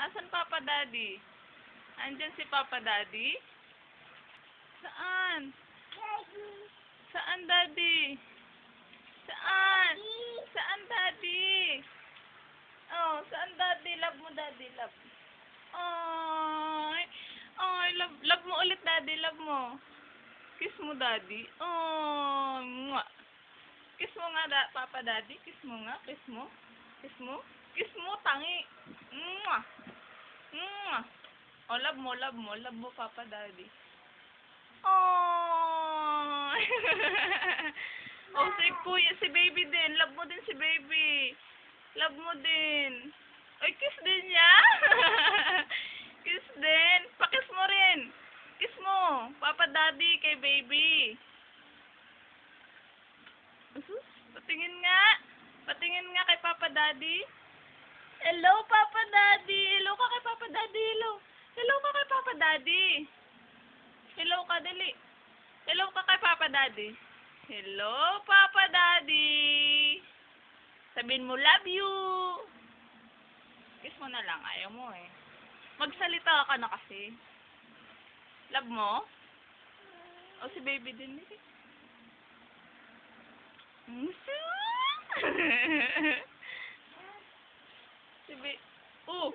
Asan Papa Daddy? Andyan si Papa Daddy? Saan? Saan Daddy? Saan? Saan Daddy? Oh, saan Daddy? Love mo Daddy, love. Ay, ay, love mo ulit Daddy, love mo. Kiss mo Daddy. Oh, mwah. Kiss mo nga Papa Daddy, kiss mo nga, kiss mo. Kiss mo. Kiss mo, tangi. Mwah. Mwah. Oh, love mo, love mo. Love mo, Papa Daddy. Oh. Oh, si Kuya, si Baby din. Love mo din si Baby. Love mo din. Ay, kiss din niya. Kiss din. Pakiss mo rin. Kiss mo. Papa Daddy kay Baby. Patingin nga. Patingin nga kay Papa Daddy. Hello, Papa Daddy. Hello ka kay Papa Daddy. Hello. Hello ka kay Papa Daddy. Hello ka, dali. Hello ka kay Papa Daddy. Hello, Papa Daddy. Sabihin mo, love you. Kiss mo na lang. Ayaw mo eh. Magsalita ka na kasi. Love mo? O si Baby din eh. Si Baby. Oh.